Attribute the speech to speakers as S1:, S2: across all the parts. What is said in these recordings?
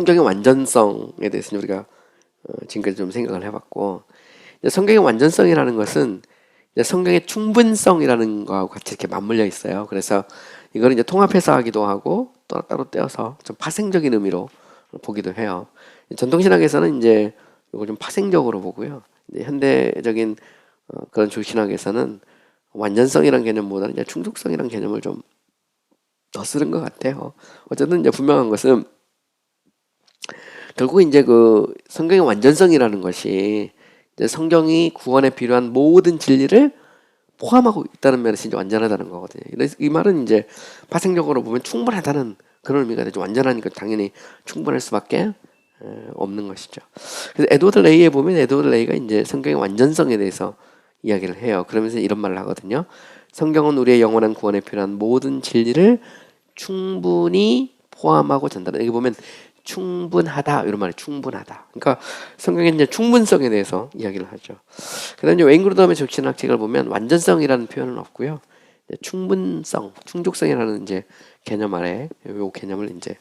S1: 성경의 완전성에 대해서 우리가 지금까지 좀 생각을 해봤고, 이제 성경의 완전성이라는 것은 이제 성경의 충분성이라는 거하고 같이 이렇게 맞물려 있어요. 그래서 이거를 이제 통합해서 하기도 하고 또 따로 떼어서 좀 파생적인 의미로 보기도 해요. 전통신학에서는 이제 이걸 좀 파생적으로 보고요. 이제 현대적인 그런 주신학에서는 완전성이라는 개념보다는 이제 충족성이라는 개념을 좀 더 쓰는 것 같아요. 어쨌든 이제 분명한 것은 결국 이제 그 성경의 완전성이라는 것이 이제 성경이 구원에 필요한 모든 진리를 포함하고 있다는 면에서 이제 완전하다는 거거든요. 그래서 이 말은 이제 파생적으로 보면 충분하다는 그런 의미가 되죠. 완전하니까 당연히 충분할 수밖에 없는 것이죠. 그래서 에드워드 레이에 보면 에드워드 레이가 이제 성경의 완전성에 대해서 이야기를 해요. 그러면서 이런 말을 하거든요. 성경은 우리의 영원한 구원에 필요한 모든 진리를 충분히 포함하고 전달한다. 여기 보면 충분하다 이런 말이 충분하다. 그러니까 성경에 이제 충분성에 대해서 이야기를 하죠. 그다음에 이제 웨인 그루덤의 적신학 책을 보면 완전성이라는 표현은 없고요. 충분성, 충족성이라는 이제 개념 아래 요 개념을 이제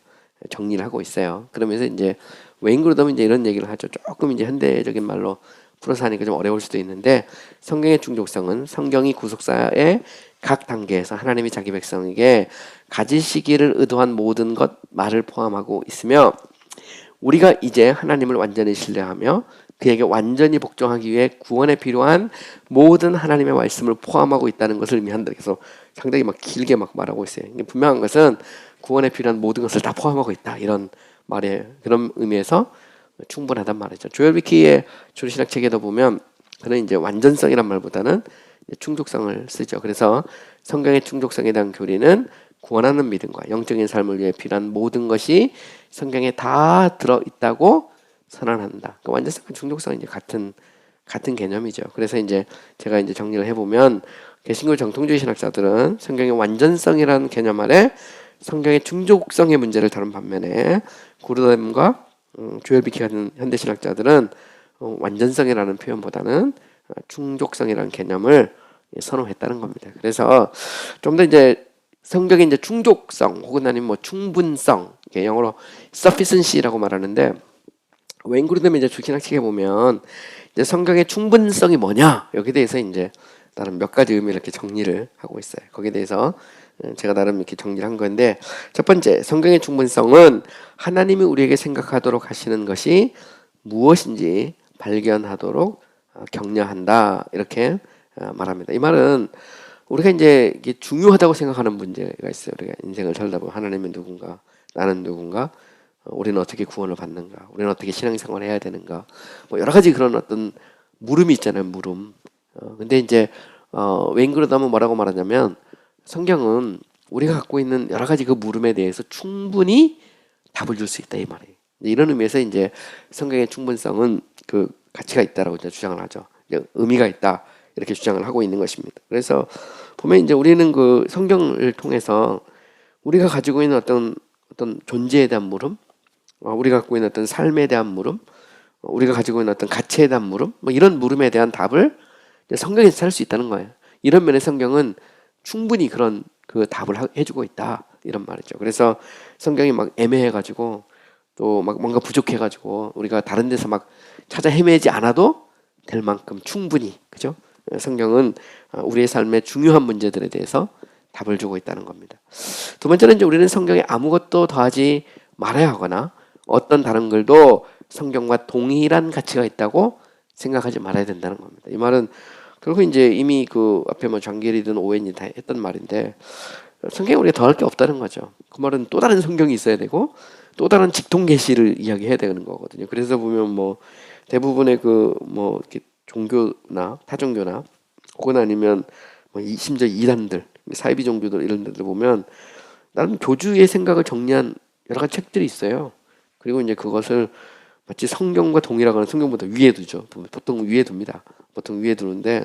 S1: 정리를 하고 있어요. 그러면서 이제 웨인 그루덤은 이제 이런 얘기를 하죠. 조금 이제 현대적인 말로 풀어서 하니까 좀 어려울 수도 있는데, 성경의 충족성은 성경이 구속사의 각 단계에서 하나님이 자기 백성에게 가지시기를 의도한 모든 것 말을 포함하고 있으며, 우리가 이제 하나님을 완전히 신뢰하며 그에게 완전히 복종하기 위해 구원에 필요한 모든 하나님의 말씀을 포함하고 있다는 것을 의미한다. 그래서 상당히 막 길게 막 말하고 있어요. 분명한 것은 구원에 필요한 모든 것을 다 포함하고 있다, 이런 말이에요. 그런 의미에서 충분하단 말이죠. 조엘 위키의 주신학 책에도 보면 그는 이제 완전성이란 말보다는 충족성을 쓰죠. 그래서 성경의 충족성에 대한 교리는 구원하는 믿음과 영적인 삶을 위해 필요한 모든 것이 성경에 다 들어 있다고 선언한다. 그 완전성과 충족성은 이제 같은 개념이죠. 그래서 이제 제가 이제 정리를 해보면, 개신교 정통주의 신학자들은 성경의 완전성이라는 개념 아래 성경의 충족성의 문제를 다룬 반면에, 구르뎀과 조엘 비키 같은 현대 신학자들은 완전성이라는 표현보다는 충족성이라는 개념을 선호했다는 겁니다. 그래서 좀 더 이제 성경의 이제 충족성 혹은 아니면 뭐 충분성, 영어로 sufficiency라고 말하는데, 웨인 그루뎀의 이제 주신학 책에 보면 이제 성경의 충분성이 뭐냐, 여기에 대해서 이제 나름 몇 가지 의미를 이렇게 정리를 하고 있어요. 거기에 대해서 제가 나름 이렇게 정리를 한 건데, 첫 번째, 성경의 충분성은 하나님이 우리에게 생각하도록 하시는 것이 무엇인지 발견하도록 격려한다, 이렇게 말합니다. 이 말은 우리가 이제 이게 중요하다고 생각하는 문제가 있어요. 우리가 인생을 살다 보면 하나님은 누군가, 나는 누군가, 우리는 어떻게 구원을 받는가, 우리는 어떻게 신앙생활을 해야 되는가, 뭐 여러 가지 그런 어떤 물음이 있잖아요. 물음. 근데 이제 웨인 그루덤은 뭐라고 말하냐면, 성경은 우리가 갖고 있는 여러 가지 그 물음에 대해서 충분히 답을 줄 수 있다, 이 말이에요. 이런 의미에서 이제 성경의 충분성은 그 가치가 있다라고 이제 주장을 하죠. 의미가 있다, 이렇게 주장을 하고 있는 것입니다. 그래서 보면 이제 우리는 그 성경을 통해서 우리가 가지고 있는 어떤 존재에 대한 물음, 우리가 갖고 있는 어떤 삶에 대한 물음, 우리가 가지고 있는 어떤 가치에 대한 물음, 뭐 이런 물음에 대한 답을 성경에서 찾을 수 있다는 거예요. 이런 면에 성경은 충분히 그런 그 답을 해주고 있다, 이런 말이죠. 그래서 성경이 막 애매해가지고 또 막 뭔가 부족해가지고 우리가 다른 데서 막 찾아 헤매지 않아도 될 만큼 충분히, 그죠? 성경은 우리의 삶의 중요한 문제들에 대해서 답을 주고 있다는 겁니다. 두 번째는 이제 우리는 성경에 아무것도 더하지 말아야 하거나 어떤 다른 글도 성경과 동일한 가치가 있다고 생각하지 말아야 된다는 겁니다. 이 말은 결국 이제 이미 그 앞에 뭐 장길이든 오웬이 다 했던 말인데, 성경에 우리가 더할 게 없다는 거죠. 그 말은 또 다른 성경이 있어야 되고 또 다른 직통 계시를 이야기해야 되는 거거든요. 그래서 보면 뭐 대부분의 그 뭐 종교나 타종교나 혹은 아니면 뭐 심지어 이단들, 사이비 종교들 이런 데들 보면 나름 교주의 생각을 정리한 여러 가지 책들이 있어요. 그리고 이제 그것을 마치 성경과 동일하거나 성경보다 위에 두죠. 보통 위에 둡니다. 보통 위에 두는데,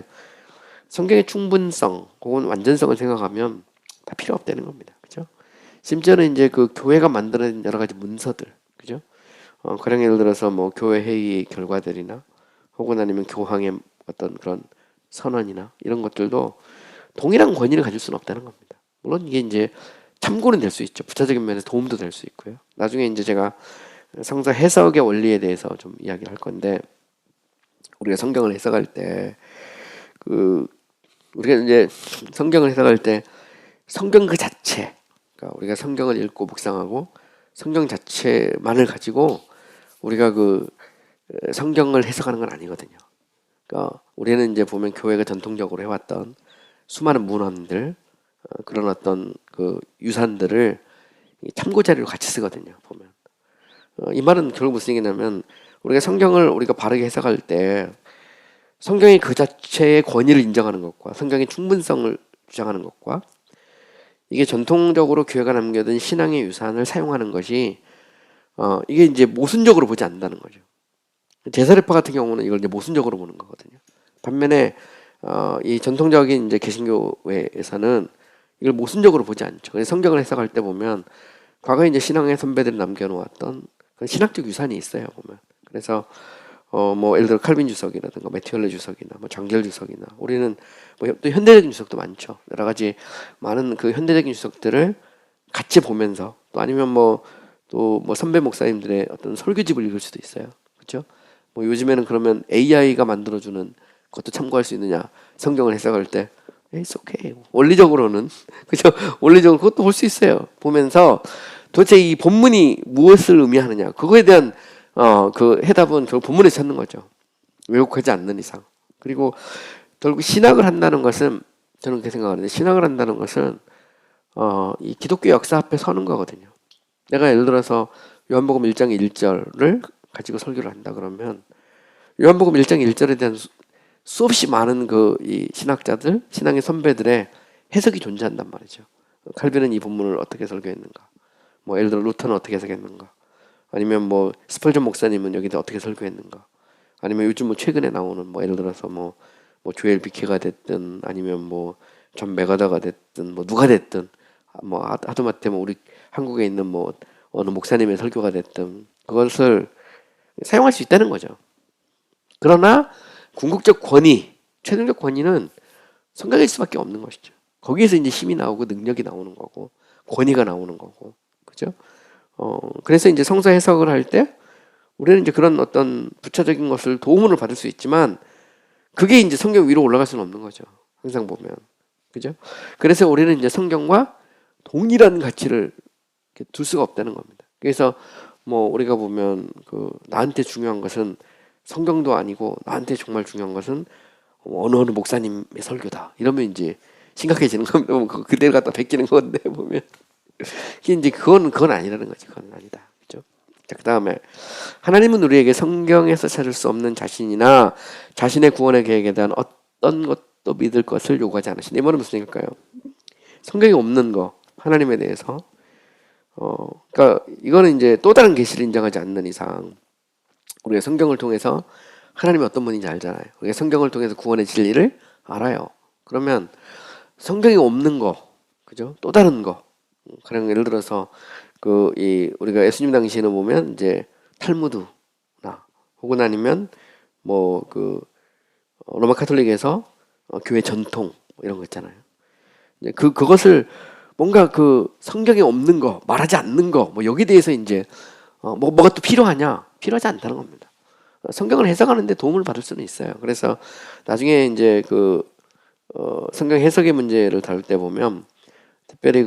S1: 성경의 충분성 혹은 완전성을 생각하면 다 필요 없다는 겁니다. 그죠? 심지어는 이제 그 교회가 만드는 여러 가지 문서들, 그죠? 가령 예를 들어서 뭐 교회 회의 결과들이나 혹은 아니면 교황의 어떤 그런 선언이나 이런 것들도 동일한 권위를 가질 수는 없다는 겁니다. 물론 이게 이제 참고는 될 수 있죠. 부차적인 면에서 도움도 될 수 있고요. 나중에 이제 제가 성서 해석의 원리에 대해서 좀 이야기를 할 건데, 우리가 성경을 해석할 때 우리가 이제 성경을 해석할 때 성경 그 자체, 그러니까 우리가 성경을 읽고 묵상하고 성경 자체만을 가지고 우리가 성경을 해석하는 건 아니거든요. 그러니까 우리는 이제 보면 교회가 전통적으로 해왔던 수많은 문헌들, 그런 어떤 유산들을 참고 자료로 같이 쓰거든요. 보면 이 말은 결국 무슨 얘기냐면, 우리가 성경을 우리가 바르게 해석할 때 성경이 그 자체의 권위를 인정하는 것과 성경의 충분성을 주장하는 것과, 이게 전통적으로 교회가 남겨둔 신앙의 유산을 사용하는 것이 이게 이제 모순적으로 보지 않는다는 거죠. 제사례파 같은 경우는 이걸 이제 모순적으로 보는 거거든요. 반면에 이 전통적인 이제 개신교회에서는 이걸 모순적으로 보지 않죠. 그래서 성경을 해석할 때 보면 과거에 이제 신앙의 선배들이 남겨놓았던 그런 신학적 유산이 있어요. 보면 그래서 뭐 예를 들어 칼빈 주석이라든가 매튜얼레 주석이나 뭐 장겔 주석이나, 우리는 뭐 또 현대적인 주석도 많죠. 여러 가지 많은 그 현대적인 주석들을 같이 보면서, 또 아니면 또 선배 목사님들의 어떤 설교집을 읽을 수도 있어요. 그렇죠? 뭐 요즘에는 그러면 AI가 만들어주는 것도 참고할 수 있느냐? 성경을 해석할 때 It's okay. 원리적으로는 그죠? 원리적으로 그것도 볼 수 있어요. 보면서 도대체 이 본문이 무엇을 의미하느냐? 그거에 대한 그 해답은 결국 본문에서 찾는 거죠. 왜곡하지 않는 이상. 그리고 결국 신학을 한다는 것은, 저는 그렇게 생각하는데, 신학을 한다는 것은 이 기독교 역사 앞에 서는 거거든요. 내가 예를 들어서 요한복음 1장 1절을 가지고 설교를 한다 그러면, 요한복음 1장 1절에 대한 수없이 많은 이 신학자들, 신앙의 선배들의 해석이 존재한단 말이죠. 칼빈은 이 본문을 어떻게 설교했는가? 뭐 예를 들어 루터는 어떻게 해석했는가? 아니면 뭐 스펄전 목사님은 여기다 어떻게 설교했는가? 아니면 요즘 뭐 최근에 나오는 뭐 예를 들어서 뭐 조엘 비케가 됐든, 아니면 뭐 존 메가더가 됐든, 뭐 누가 됐든, 뭐 하다못해 뭐 우리 한국에 있는 뭐 어느 목사님의 설교가 됐든, 그것을 사용할 수 있다는 거죠. 그러나 궁극적 권위, 최종적 권위는 성경일 수밖에 없는 것이죠. 거기에서 이제 힘이 나오고 능력이 나오는 거고 권위가 나오는 거고, 그죠? 그래서 이제 성서 해석을 할 때 우리는 이제 그런 어떤 부차적인 것을 도움을 받을 수 있지만, 그게 이제 성경 위로 올라갈 수는 없는 거죠. 항상 보면, 그죠? 그래서 우리는 이제 성경과 동일한 가치를 둘 수가 없다는 겁니다. 그래서 뭐 우리가 보면 나한테 중요한 것은 성경도 아니고, 나한테 정말 중요한 것은 어느 목사님의 설교다, 이러면 이제 심각해지는 겁니다. 그대로 갖다 베끼는 건데 보면 이제 그건 아니라는 거지. 그건 아니다. 그죠? 자, 그다음에 하나님은 우리에게 성경에서 찾을 수 없는 자신이나 자신의 구원의 계획에 대한 어떤 것도 믿을 것을 요구하지 않으시니, 이 말은 무슨 얘기일까요? 성경이 없는 거, 하나님에 대해서 그러니까 이거는 이제 또 다른 계시를 인정하지 않는 이상 우리가 성경을 통해서 하나님이 어떤 분인지 알잖아요. 우리가 성경을 통해서 구원의 진리를 알아요. 그러면 성경이 없는 거, 그죠? 또 다른 거. 그냥 예를 들어서 우리가 예수님 당시에는 보면 이제 탈무드나, 혹은 아니면 뭐 로마 카톨릭에서 교회 전통 이런 거 있잖아요. 이제 그것을 뭔가 성경에 없는 거, 말하지 않는 거, 뭐 여기에 대해서 이제 뭐가 또 필요하냐? 필요하지 않다는 겁니다. 성경을 해석하는데 도움을 받을 수는 있어요. 그래서 나중에 이제 성경 해석의 문제를 다룰 때 보면, 특별히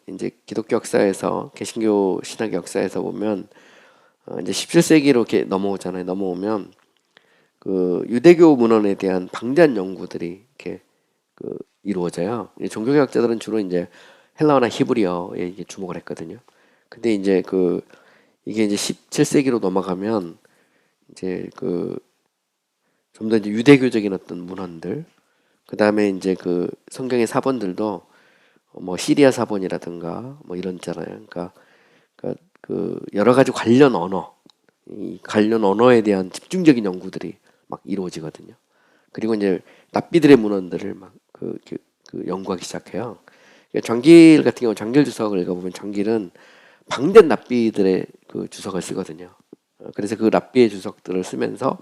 S1: 이제 기독교 역사에서, 개신교 신학 역사에서 보면 이제 17세기로 이렇게 넘어오잖아요. 넘어오면 유대교 문헌에 대한 방대한 연구들이 이렇게 이루어져요. 종교개혁자들은 주로 이제 헬라어나 히브리어에 이제 주목을 했거든요. 근데 이제 이게 이제 17세기로 넘어가면 이제 좀 더 이제 유대교적인 어떤 문헌들, 그 다음에 이제 성경의 사본들도 뭐 시리아 사본이라든가 뭐 이런 있잖아요. 그러니까 여러 가지 관련 언어, 이 관련 언어에 대한 집중적인 연구들이 막 이루어지거든요. 그리고 이제 납비들의 문헌들을 막 연구하기 시작해요. 그러니까 장길 같은 경우, 장길 주석을 읽어보면 장길은 방대한 납비들의 주석을 쓰거든요. 그래서 납비의 주석들을 쓰면서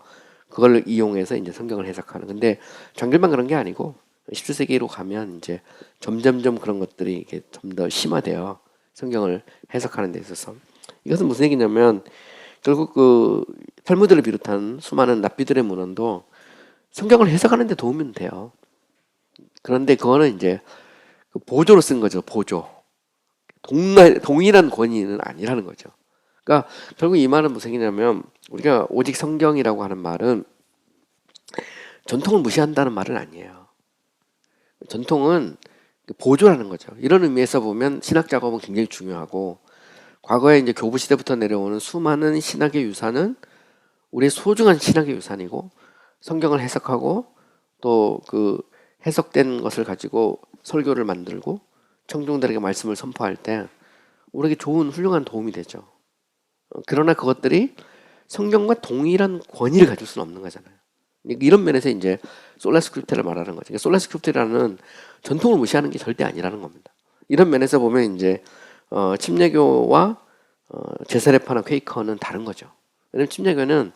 S1: 그걸 이용해서 이제 성경을 해석하는. 근데 장길만 그런 게 아니고 17세기로 가면 이제 점점점 그런 것들이 이게 좀 더 심화돼요. 성경을 해석하는 데 있어서. 이것은 무슨 얘기냐면 결국 그 탈무드를 비롯한 수많은 랍비들의 문헌도 성경을 해석하는 데 도움이 돼요. 그런데 그거는 이제 그 보조로 쓴 거죠. 보조. 동일한 권위는 아니라는 거죠. 그러니까 결국 이 말은 무슨 얘기냐면 우리가 오직 성경이라고 하는 말은 전통을 무시한다는 말은 아니에요. 전통은 보조라는 거죠. 이런 의미에서 보면 신학 작업은 굉장히 중요하고 과거에 이제 교부 시대부터 내려오는 수많은 신학의 유산은 우리의 소중한 신학의 유산이고 성경을 해석하고 또 그 해석된 것을 가지고 설교를 만들고 청중들에게 말씀을 선포할 때 우리에게 좋은 훌륭한 도움이 되죠. 그러나 그것들이 성경과 동일한 권위를 가질 수는 없는 거잖아요. 이런 면에서 이제 솔라 스크립트를 말하는 거죠. 그러니까 솔라 스크립트라는 전통을 무시하는 게 절대 아니라는 겁니다. 이런 면에서 보면 이제 침례교와 제사례파나 퀘이커는 다른 거죠. 왜냐하면 침례교는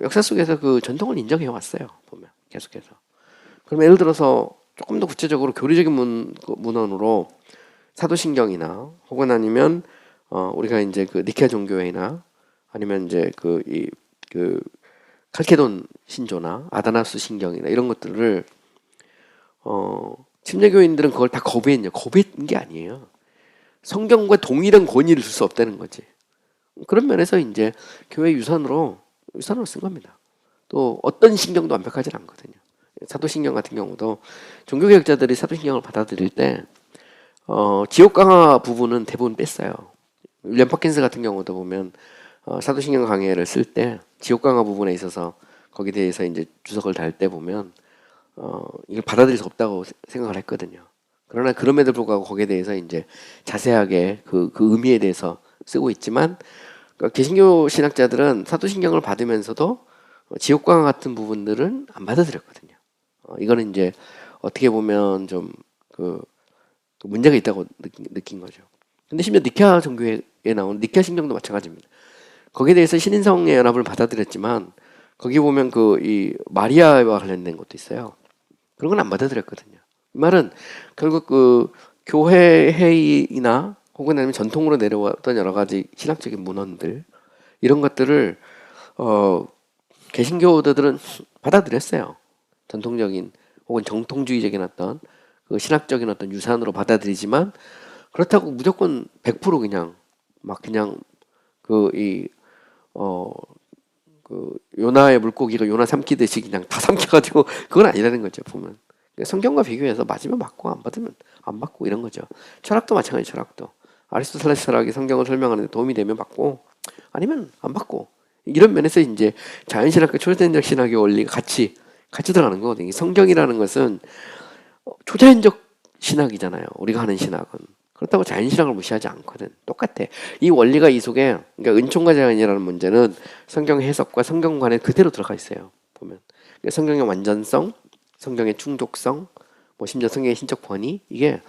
S1: 역사 속에서 그 전통을 인정해 왔어요. 보면 계속해서. 그럼 예를 들어서 조금 더 구체적으로 교리적인 문헌으로 사도신경이나 혹은 아니면 우리가 이제 그 니케아 종교회나 아니면 이제 그 칼케돈 신조나 아다나스 신경이나 이런 것들을 침례교인들은 그걸 다 거부했냐? 거부한 게 아니에요. 성경과 동일한 권위를 줄 수 없다는 거지. 그런 면에서 이제 교회 유산으로 쓴 겁니다. 또 어떤 신경도 완벽하지 않거든요. 사도신경 같은 경우도 종교개혁자들이 사도신경을 받아들일 때 지옥 강화 부분은 대부분 뺐어요. 윌리엄 퍼킨스 같은 경우도 보면 사도신경 강해를 쓸 때 지옥 강화 부분에 있어서 거기에 대해서 이제 주석을 달 때 보면 이걸 받아들일 수 없다고 생각을 했거든요. 그러나 그럼에도 불구하고 거기에 대해서 이제 자세하게 그 의미에 대해서 쓰고 있지만 그러니까 개신교 신학자들은 사도신경을 받으면서도 지옥 강화 같은 부분들은 안 받아들였거든요. 이거는 이제 어떻게 보면 좀 그 문제가 있다고 느낀 거죠. 근데 심지어 니케아 종교에 나온 니케아 신경도 마찬가지입니다. 거기에 대해서 신인성의 연합을 받아들였지만 거기 보면 그 이 마리아와 관련된 것도 있어요. 그런 건 안 받아들였거든요. 이 말은 결국 그 교회 회의나 혹은 아니면 전통으로 내려왔던 여러 가지 신학적인 문헌들 이런 것들을 개신교도들은 받아들였어요. 전통적인 혹은 정통주의적인 어떤 그 신학적인 어떤 유산으로 받아들이지만 그렇다고 무조건 100% 그냥 막 그냥 그 요나의 물고기가 요나 삼키듯이 그냥 다 삼켜가지고 그건 아니라는 거죠. 보면 성경과 비교해서 맞으면 맞고 안 받으면 안 받고 이런 거죠. 철학도 마찬가지. 철학도 아리스토텔레스 철학이 성경을 설명하는 데 도움이 되면 받고 아니면 안 받고 이런 면에서 이제 자연신학과 초자연적 신학의 원리가 같이 들어가는 거거든요. 성경이라는 것은 초자연적 신학이잖아요. 우리가 하는 신학은. 그렇다고 자연신학을 무시하지 않거든. 똑같아. 이 원리가 이 속에 그러니까 은총과 자연이라는 문제는 성경 해석과 성경관에 그대로 들어가 있어요. 보면 그러니까 성경의 완전성, 성경의 충족성, 뭐 심지어 성경의 신적 권위 이게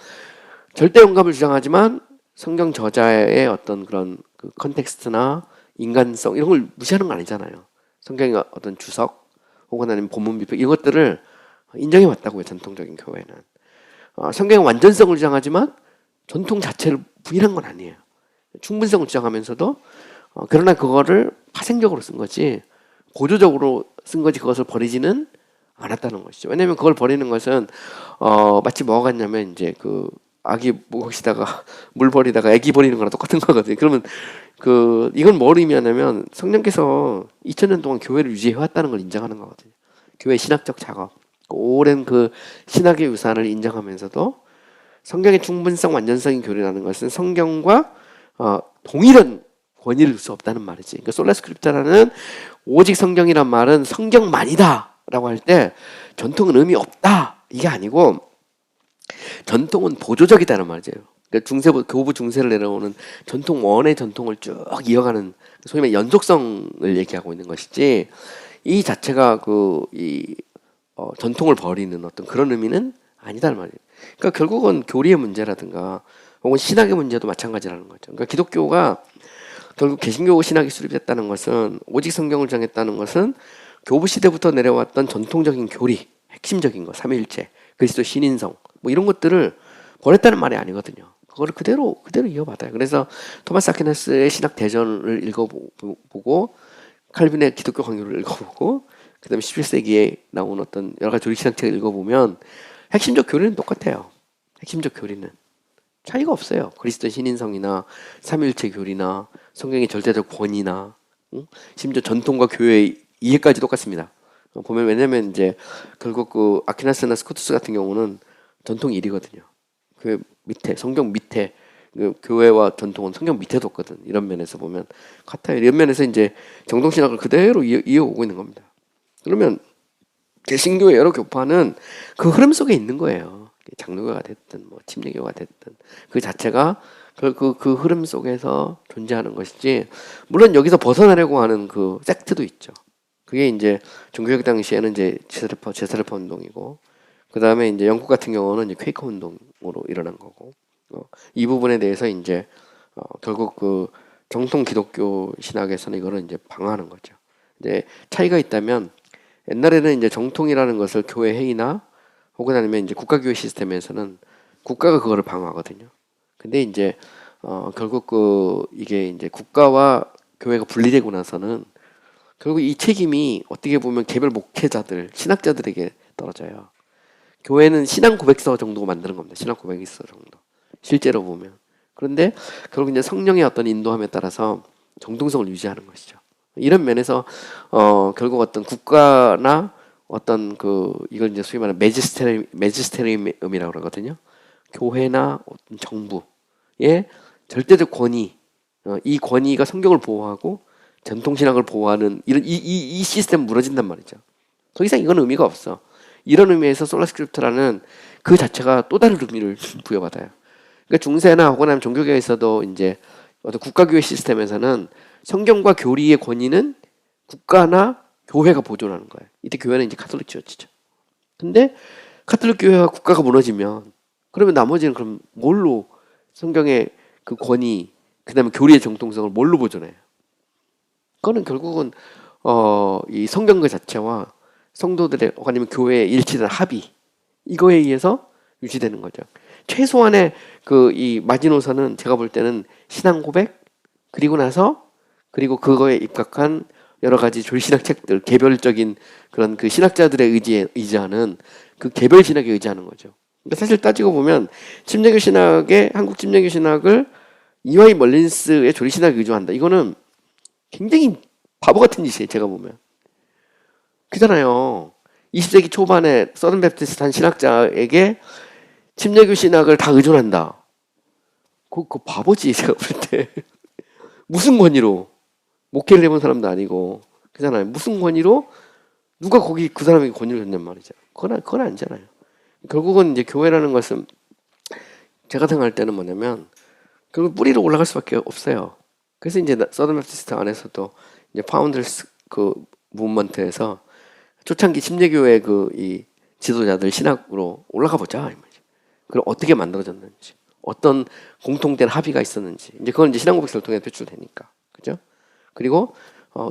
S1: 절대 영감을 주장하지만 성경 저자의 어떤 그런 그 컨텍스트나 인간성 이런 걸 무시하는 건 아니잖아요. 성경의 어떤 주석 혹은 아니면 본문 비평 이것들을 인정해 왔다고요. 전통적인 교회는 성경의 완전성을 주장하지만 전통 자체를 부인한 건 아니에요. 충분성을 주장하면서도 그러나 그거를 파생적으로 쓴 거지 보조적으로 쓴 거지 그것을 버리지는 않았다는 것이죠. 왜냐하면 그걸 버리는 것은 마치 뭐가 같냐면 이제 그 아기 목욕시다가 물 버리다가 애기 버리는 거랑 똑같은 거거든요. 그러면 이건 뭘 의미하냐면 성령께서 2000년 동안 교회를 유지해 왔다는 걸 인정하는 거거든요. 교회 신학적 작업, 오랜 그 신학의 유산을 인정하면서도 성경의 충분성, 완전성인 교리라는 것은 성경과 동일한 권위를 줄 수 없다는 말이지. 그러니까 솔라 스크립트라는 오직 성경이란 말은 성경만이다라고 할 때 전통은 의미 없다 이게 아니고 전통은 보조적이다는 말이죠. 그러니까 교부 중세를 내려오는 전통 원의 전통을 쭉 이어가는 소위 말해 연속성을 얘기하고 있는 것이지 이 자체가 전통을 버리는 어떤 그런 의미는 아니다는 말이에요. 그러니까 결국은 교리의 문제라든가 혹은 신학의 문제도 마찬가지라는 거죠. 그러니까 기독교가 결국 개신교 신학이 수립됐다는 것은 오직 성경을 정했다는 것은 교부 시대부터 내려왔던 전통적인 교리, 핵심적인 거, 삼위일체, 그리스도 신인성 뭐 이런 것들을 버렸다는 말이 아니거든요. 그거를 그대로 이어받아요. 그래서 토마스 아퀴나스의 신학 대전을 읽어보고 칼빈의 기독교 강요를 읽어보고 그다음에 11세기에 나온 어떤 여러 가지 조직 신학책을 읽어보면 핵심적 교리는 똑같아요. 핵심적 교리는 차이가 없어요. 그리스도 신인성이나 삼위일체 교리나 성경의 절대적 권위나 심지어 전통과 교회의 이해까지 똑같습니다. 보면 왜냐면 이제 결국 그 아퀴나스나 스코투스 같은 경우는 전통 1이거든요. 그 밑에 성경 밑에 그 교회와 전통은 성경 밑에 뒀거든. 이런 면에서 보면 같아요. 이런 면에서 이제 정통신학을 그대로 이어오고 있는 겁니다. 그러면 개신교의 여러 교파는 그 흐름 속에 있는 거예요. 장로교가 됐든 뭐 침례교가 됐든 그 자체가 그 흐름 속에서 존재하는 것이지. 물론 여기서 벗어나려고 하는 그 섹트도 있죠. 그게 이제 종교개혁 당시에는 이제 제사르파 운동이고, 그 다음에 이제 영국 같은 경우는 이제 퀘이커 운동으로 일어난 거고, 이 부분에 대해서 이제 결국 그 정통 기독교 신학에서는 이거를 이제 방어하는 거죠. 이제 차이가 있다면 옛날에는 이제 정통이라는 것을 교회 회의나 혹은 아니면 이제 국가교회 시스템에서는 국가가 그거를 방어하거든요. 근데 이제 결국 이게 이제 국가와 교회가 분리되고 나서는 결국 이 책임이 어떻게 보면 개별 목회자들, 신학자들에게 떨어져요. 교회는 신앙 고백서 정도 만드는 겁니다. 신앙 고백서 정도. 실제로 보면. 그런데 결국 이제 성령의 어떤 인도함에 따라서 정통성을 유지하는 것이죠. 이런 면에서 결국 어떤 국가나 어떤 이걸 이제 소위 말하는 매지스테리움이라고 그러거든요. 교회나 어떤 정부의 절대적 권위, 이 권위가 성경을 보호하고 전통신학을 보호하는 이 시스템 무너진단 말이죠. 더 이상 이건 의미가 없어. 이런 의미에서 솔라스크립트라는 그 자체가 또 다른 의미를 부여받아요. 그러니까 중세나 혹은 아니면 종교계에서도 이제 어떤 국가교회 시스템에서는 성경과 교리의 권위는 국가나 교회가 보존하는 거예요. 이때 교회는 이제 카톨릭 처치죠. 근데 카톨릭 교회와 국가가 무너지면 그러면 나머지는 그럼 뭘로 성경의 그 권위, 그다음에 교리의 정통성을 뭘로 보존해요? 그거는 결국은 이 성경 그 자체와 성도들의 아니면 교회의 일치된 합의 이거에 의해서 유지되는 거죠. 최소한의 이 마지노선은 제가 볼 때는 신앙 고백 그리고 그거에 입각한 여러 가지 졸신학 책들 개별적인 그런 그 신학자들의 의지에 의지하는 그 개별 신학에 의지하는 거죠. 그러니까 사실 따지고 보면 침례교 신학의 한국 침례교 신학을 이와이 멀린스의 조리신학에 의존한다. 이거는 굉장히 바보 같은 짓이에요. 제가 보면. 그잖아요. 20세기 초반에 서든 베프티스트 한 신학자에게 침례교 신학을 다 의존한다. 그거 바보지 제가 볼 때. 무슨 권위로? 목회를 해본 사람도 아니고 그잖아요. 무슨 권위로 누가 거기 그 사람에게 권위를 줬냔 말이죠. 그건 아니잖아요. 결국은 이제 교회라는 것은 제가 생각할 때는 뭐냐면 결국 뿌리로 올라갈 수밖에 없어요. 그래서 이제 서든 베프티스트 안에서도 이제 파운더스 그 무브먼트에서 초창기 침례교회 이 지도자들 신학으로 올라가 보자 이 말이죠. 그럼 어떻게 만들어졌는지, 어떤 공통된 합의가 있었는지, 이제 그건 이제 신앙 고백서를 통해 표출되니까, 그죠? 그리고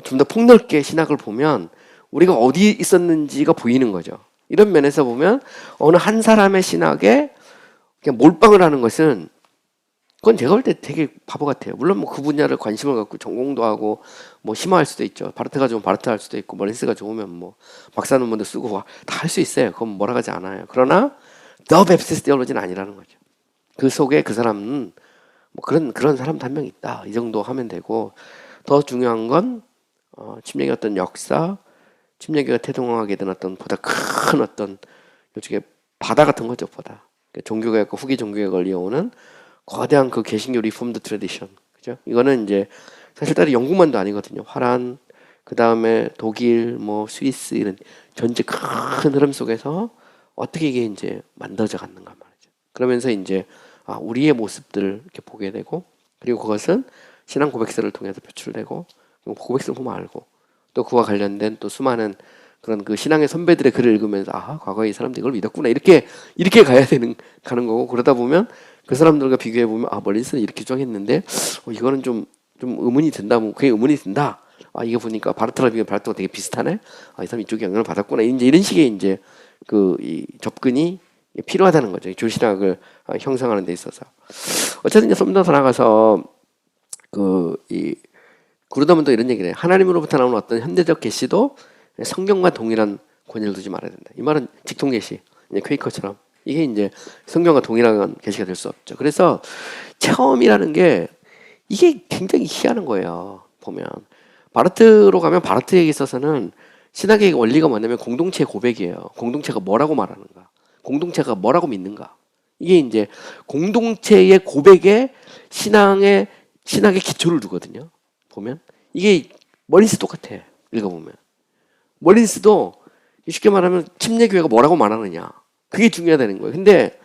S1: 좀 더 폭넓게 신학을 보면 우리가 어디 있었는지가 보이는 거죠. 이런 면에서 보면 어느 한 사람의 신학에 그냥 몰빵을 하는 것은 그건 제가 볼 때 되게 바보 같아요. 물론 뭐 그 분야를 관심을 갖고 전공도 하고 뭐 심화할 수도 있죠. 바르트가 좋으면 바르트 할 수도 있고 머린스가 좋으면 뭐 박사 논문도 쓰고 다 할 수 있어요. 그건 뭐라 하지 않아요. 그러나 더 베프티스트 테올로지는 아니라는 거죠. 그 속에 그 사람은 뭐 그런 사람도 한 명 있다. 이 정도 하면 되고 더 중요한 건 침례의 어떤 역사, 침례교가 태동하게 된 어떤 보다 큰 어떤 일종의 바다 같은 거죠. 바다. 종교개혁과 후기 종교개혁을 이어오는 거대한 그 개신교 리폼드 트래디션, 그죠? 이거는 이제 사실 따로 영국만도 아니거든요. 화란, 그 다음에 독일, 뭐 스위스 이런 전체 큰 흐름 속에서 어떻게 이게 이제 만들어져 갔는가 말이죠. 그러면서 이제 우리의 모습들을 이렇게 보게 되고, 그리고 그것은 신앙 고백서를 통해서 표출되고, 고백서를 보면 알고, 또 그와 관련된 또 수많은 그런 그 신앙의 선배들의 글을 읽으면서 과거에 이 사람들이 이걸 믿었구나 이렇게 가는 거고, 그러다 보면 그 사람들과 비교해 보면 멀린스는 이렇게 주장했는데 이거는 좀 의문이 든다. 뭐 그게 의문이 든다. 이게 보니까 바르트랑 비교하면 바르트가 되게 비슷하네. 이 사람 이쪽에 영향을 받았구나. 이제 이런 식의 이제 이 접근이 필요하다는 거죠. 이 조신학을 형성하는 데 있어서. 어쨌든 이제 좀 더 나아가서 이 구르다문도 이런 얘기를 해요. 하나님으로부터 나오는 어떤 현대적 계시도 성경과 동일한 권위를 두지 말아야 된다. 이 말은 직통 계시, 퀘이커처럼 이게 이제 성경과 동일한 계시가 될 수 없죠. 그래서 체험이라는 게 이게 굉장히 희한한 거예요. 보면 바르트로 가면 바르트에게 있어서는 신학의 원리가 뭐냐면 공동체의 고백이에요. 공동체가 뭐라고 말하는가, 공동체가 뭐라고 믿는가. 이게 이제 공동체의 고백에 신학의 기초를 두거든요. 보면 이게 머린스 똑같아. 읽어보면 머린스도 쉽게 말하면 침례교회가 뭐라고 말하느냐, 그게 중요하다는 거예요. 근데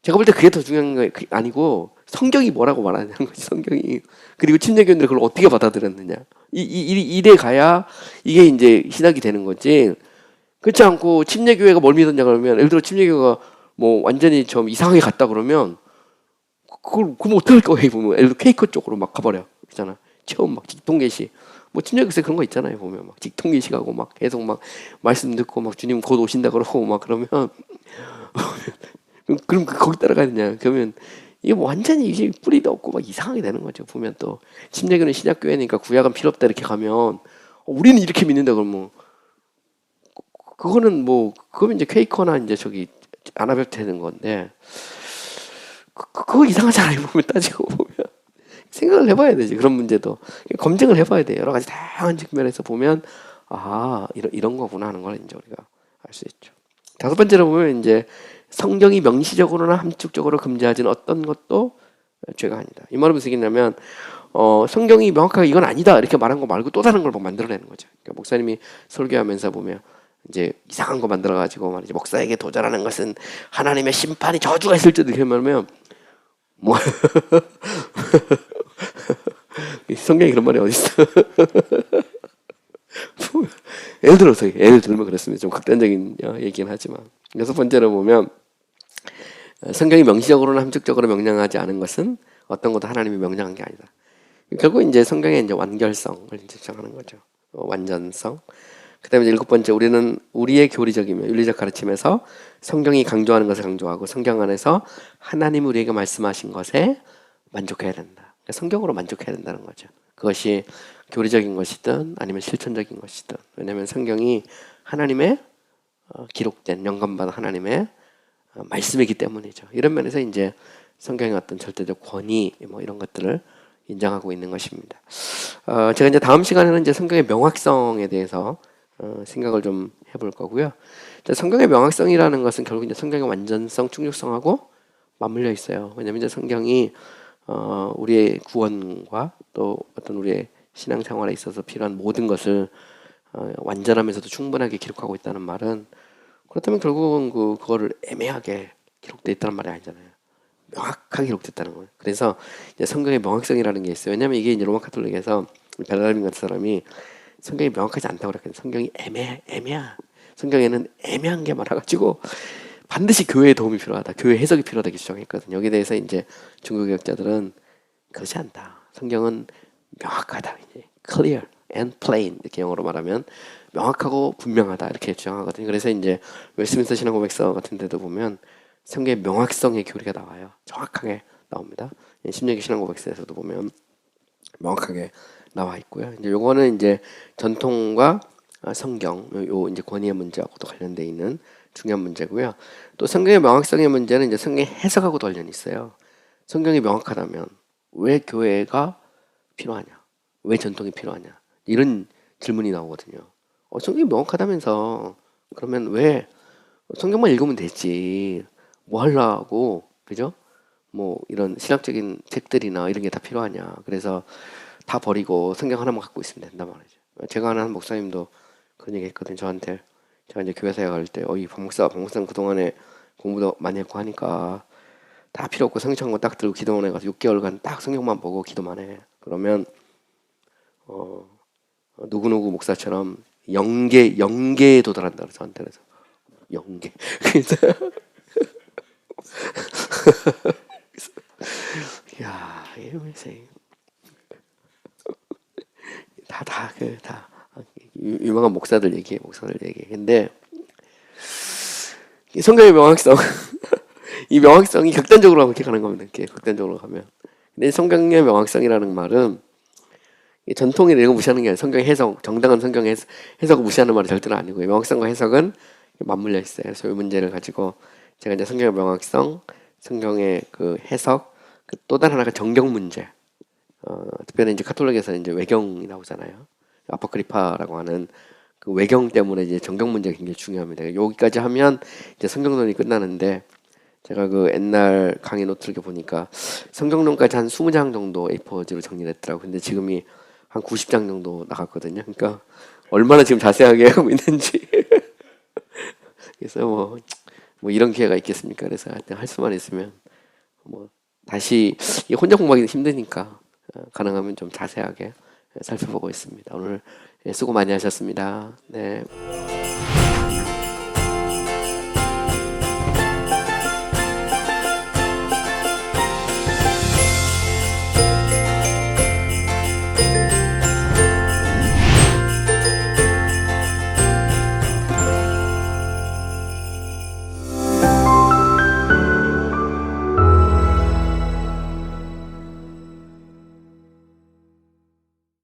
S1: 제가 볼 때 그게 더 중요한 거 아니고 성경이 뭐라고 말하냐는 거지. 성경이. 그리고 침례교인들이 그걸 어떻게 받아들였느냐, 이래 가야 이게 이제 신학이 되는 거지. 그렇지 않고 침례교회가 뭘 믿었냐 그러면, 예를 들어 침례교회가 뭐 완전히 좀 이상하게 갔다 그러면 그럼 어떡할 거예요. 보면 예를 들어 케이크 쪽으로 막 가버려. 그렇잖아. 체험 막 직통계시, 뭐 침례교회 그런 거 있잖아요. 보면 막 직통계시 가고 막 계속 막 말씀 듣고 막 주님 곧 오신다 그러고 막 그러면 그럼 거기 따라가야 되냐? 그러면 이게 뭐 완전히 이게 뿌리도 없고 막 이상하게 되는 거죠. 보면 또 침례교는 신약교회니까 구약은 필요 없다 이렇게 가면 우리는 이렇게 믿는다 그러면 그거는 뭐 그거면 이제 퀘이커나 이제 저기 아나벨트 되는 건데 그거 이상하잖아요. 보면 따지고 보면 생각을 해봐야 되지. 그런 문제도 검증을 해봐야 돼. 여러 가지 다양한 측면에서 보면 이런 거구나 하는 걸 이제 우리가 알 수 있죠. 다섯 번째로 보면 이제 성경이 명시적으로나 함축적으로 금지하지는 어떤 것도 죄가 아니다. 이 말은 무슨 얘기냐면 성경이 명확하게 이건 아니다 이렇게 말한 거 말고 또 다른 걸 막 만들어내는 거죠. 그러니까 목사님이 설교하면서 보면 이제 이상한 거 만들어가지고 말이지, 목사에게 도전하는 것은 하나님의 심판이 저주가 있을 때 이렇게 말하면 뭐 성경에 그런 말이 어디 있어? 예를 들면 그렇습니다. 좀 극단적인 얘기긴 하지만. 여섯 번째로 보면 성경이 명시적으로나 함축적으로 명령하지 않은 것은 어떤 것도 하나님이 명령한 게 아니다. 결국 이제 성경의 이제 완결성을 주장하는 거죠. 완전성. 그다음에 일곱 번째, 우리는 우리의 교리적이며 윤리적 가르침에서 성경이 강조하는 것을 강조하고 성경 안에서 하나님이 우리에게 말씀하신 것에 만족해야 된다. 성경으로 만족해야 된다는 거죠. 그것이 교리적인 것이든 아니면 실천적인 것이든. 왜냐하면 성경이 하나님의 기록된 영감받은 하나님의 말씀이기 때문이죠. 이런 면에서 이제 성경의 어떤 절대적 권위 뭐 이런 것들을 인정하고 있는 것입니다. 제가 이제 다음 시간에는 이제 성경의 명확성에 대해서 생각을 좀 해볼 거고요. 성경의 명확성이라는 것은 결국 이제 성경의 완전성, 충족성하고 맞물려 있어요. 왜냐하면 이제 성경이 우리의 구원과 또 어떤 우리의 신앙생활에 있어서 필요한 모든 것을 완전하면서도 충분하게 기록하고 있다는 말은, 그렇다면 결국은 그거를 애매하게 기록되어 있다는 말이 아니잖아요. 명확하게 기록됐다는 거예요. 그래서 이제 성경의 명확성이라는 게 있어요. 왜냐하면 이게 이제 로마 카톨릭에서 베르나르민 같은 사람이 성경이 명확하지 않다고 그랬거든요. 성경이 애매야. 성경에는 애매한 게 많아가지고 반드시 교회의 도움이 필요하다, 교회 해석이 필요하다 이렇게 주장했거든요. 여기에 대해서 이제 중국교역자들은 그렇지 않다. 성경은 명확하다, 이제 clear and plain 이렇게 영어로 말하면 명확하고 분명하다 이렇게 주장하거든요. 그래서 이제 웨스트민스터 신앙고백서 같은 데도 보면 성경의 명확성의 교리가 나와요. 정확하게 나옵니다. 신약의 신앙고백서에서도 보면 명확하게 나와 있고요. 이제 요거는 이제 전통과 성경, 요 이제 권위의 문제하고도 관련돼 있는 중요한 문제고요. 또 성경의 명확성의 문제는 이제 성경의 해석하고도 관련이 있어요. 성경이 명확하다면 왜 교회가 필요하냐? 왜 전통이 필요하냐? 이런 질문이 나오거든요. 성경이 명확하다면서 그러면 왜 성경만 읽으면 되지? 뭐 하려고, 그죠? 뭐 이런 신학적인 책들이나 이런 게 다 필요하냐? 그래서 다 버리고 성경 하나만 갖고 있으면 된단 말이죠. 제가 아는 한 목사님도 그런 얘기 했거든요. 저한테. 제가 이제 교회 사역할 때 이 박목사님 그동안에 공부도 많이 했고 하니까 다 필요 없고 성경책만 딱 들고 기도만 해가지고 6개월간 딱 성경만 보고 기도만 해. 그러면 누구누구 목사처럼 영계에 도달한다. 저한테. 그래서 영계. 그래서 야, 이러면서 다 유명한 목사들 얘기해. 근데 이 성경의 명확성, 이 명확성이 극단적으로 이렇게 가는 겁니다. 이렇게 극단적으로 가면. 근데 성경의 명확성이라는 말은 이 전통의 내용을 무시하는 게 아니라 성경 해석, 정당한 성경 해석을 무시하는 말은 절대로 아니고요. 명확성과 해석은 맞물려 있어요. 그래서 이 문제를 가지고 제가 이제 성경의 명확성, 성경의 그 해석, 그 또 다른 하나가 정경 문제. 특별히 이제 카톨릭에서는 이제 외경이 나오잖아요. 아포크리파라고 하는 그 외경 때문에 이제 정경 문제가 굉장히 중요합니다. 여기까지 하면 이제 성경론이 끝나는데 제가 그 옛날 강의 노트를 이렇게 보니까 성경론까지 한 20장 정도 A4지로 정리를 했더라고요. 근데 지금이 한 90장 정도 나갔거든요. 그러니까 얼마나 지금 자세하게 하고 있는지. 그래서 뭐 이런 기회가 있겠습니까? 그래서 하여튼 할 수만 있으면 뭐 다시 이 혼자 공부하기는 힘드니까 가능하면 좀 자세하게 살펴보고 있습니다. 오늘 수고 많이 하셨습니다. 네.